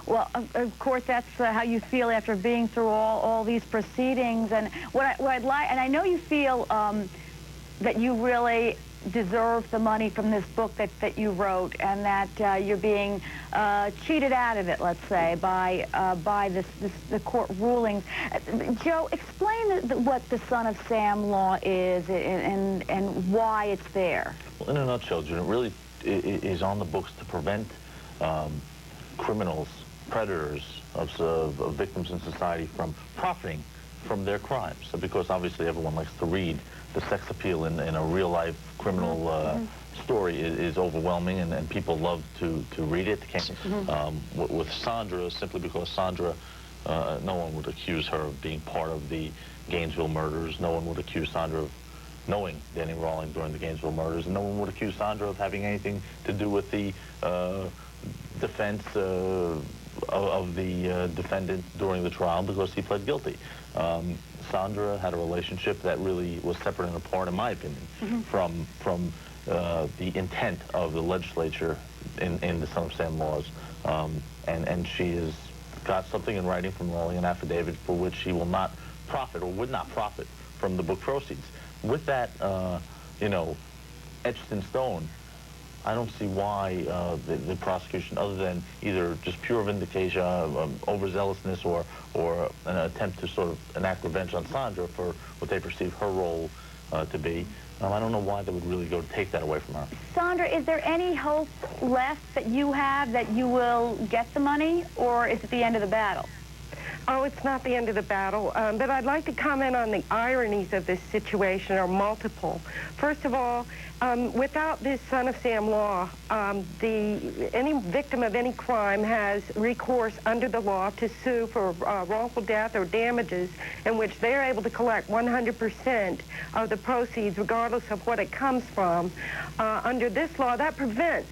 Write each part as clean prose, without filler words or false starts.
Well, of course, that's how you feel after being through all these proceedings. And what I'd like, and I know you feel that you really deserve the money from this book that you wrote, and that you're being cheated out of it, let's say, by the court rulings. Joe, explain what the Son of Sam law is and why it's there. Well, in a nutshell, June, it really is on the books to prevent criminals, predators of victims in society from profiting from their crimes, because obviously everyone likes to read. The sex appeal in a real-life criminal story is overwhelming, and people love to read it. With Sondra, simply because Sondra, no one would accuse her of being part of the Gainesville murders. No one would accuse Sondra of knowing Danny Rawlings during the Gainesville murders, and no one would accuse Sondra of having anything to do with the defense of the defendant during the trial, because he pled guilty. Sondra had a relationship that really was separate and apart, in my opinion, from the intent of the legislature in the Son of Sam laws. And she has got something in writing from Rawlings, an affidavit for which she will not profit, or would not profit, from the book proceeds. With that, you know, etched in stone, I don't see why the prosecution, other than either just pure vindication, overzealousness, or an attempt to sort of enact revenge on Sondra for what they perceive her role to be, I don't know why they would really go to take that away from her. Sondra, is there any hope left that you have that you will get the money, or is it the end of the battle? Oh, it's not the end of the any but I'd like to comment on the ironies of this situation, are multiple. First of all, without this Son of Sam law, any victim of any crime has recourse under the law to sue for wrongful death or damages, in which they're able to collect 100% of the proceeds, regardless of what it comes from. Under this law, that prevents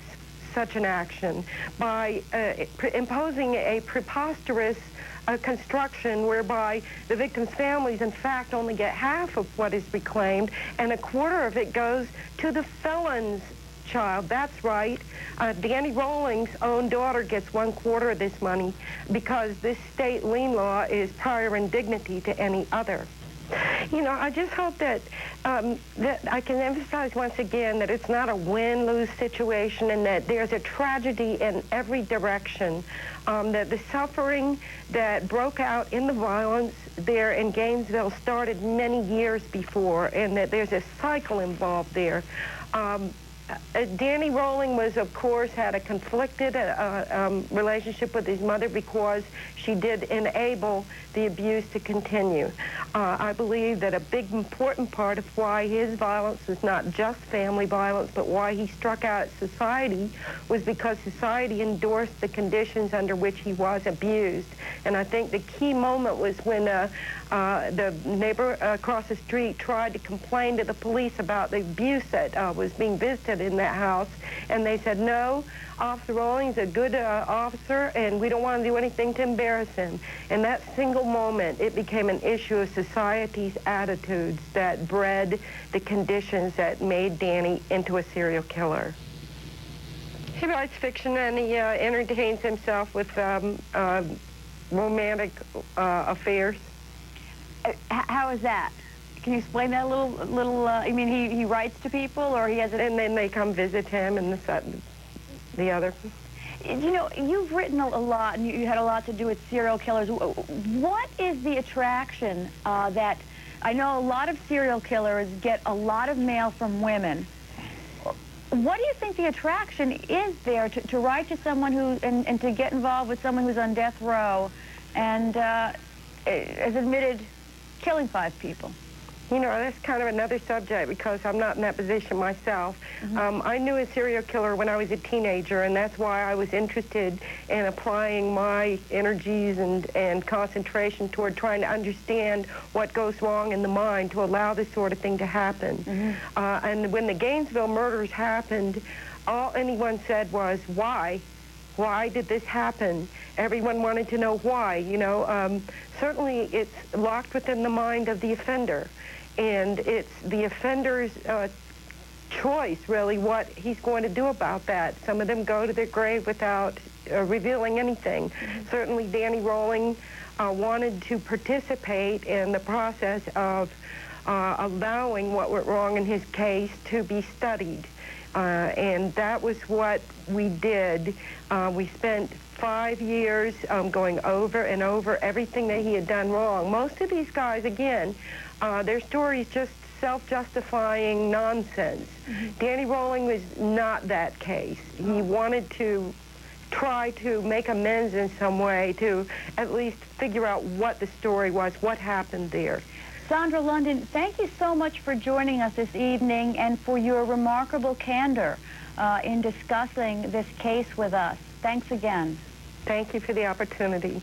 such an action by imposing a preposterous construction whereby the victim's families, in fact, only get half of what is reclaimed, and a quarter of it goes to the felon's child. That's right. Danny Rawlings' own daughter gets 1/4 of this money, because this state lien law is prior in dignity to any other. You know, I just hope that that I can emphasize once again that it's not a win-lose situation, and that there's a tragedy in every direction. That the suffering that broke out in the violence there in Gainesville started many years before, and that there's a cycle involved there. Danny Rawlings was, of course, had a conflicted relationship with his mother, because she did enable the abuse to continue. I believe that a big important part of why his violence was not just family violence, but why he struck out at society, was because society endorsed the conditions under which he was abused. And I think the key moment was when the neighbor across the street tried to complain to the police about the abuse that was being visited in that house, and they said, no, Officer Rawlings is a good officer, and we don't want to do anything to embarrass him. In that single moment, it became an issue of society's attitudes that bred the conditions that made Danny into a serial killer. He writes fiction, and he entertains himself with romantic affairs. How is that? Can you explain that a little? I mean, he writes to people, or he has and then they come visit him, and the other. You know, you've written a lot, and you had a lot to do with serial killers. What is the attraction that, I know a lot of serial killers get a lot of mail from women. What do you think the attraction is there to write to someone who, and to get involved with someone who's on death row and has admitted killing 5 people? You know, that's kind of another subject, because I'm not in that position myself. I knew a serial killer when I was a teenager, and that's why I was interested in applying my energies and concentration toward trying to understand what goes wrong in the mind to allow this sort of thing to happen. And when the Gainesville murders happened, all anyone said was, why? Why did this happen? Everyone wanted to know why. You know, certainly it's locked within the mind of the offender. And it's the offender's choice, really, what he's going to do about that. Some of them go to their grave without revealing anything. Certainly Danny Rolling wanted to participate in the process of allowing what went wrong in his case to be studied. And that was what we did. We spent 5 years going over and over everything that he had done wrong. Most of these guys, again, their story is just self-justifying nonsense. Danny Rolling was not that case. He wanted to try to make amends in some way, to at least figure out what the story was, what happened there. Sondra London, thank you so much for joining us this evening and for your remarkable candor in discussing this case with us. Thanks again. Thank you for the opportunity.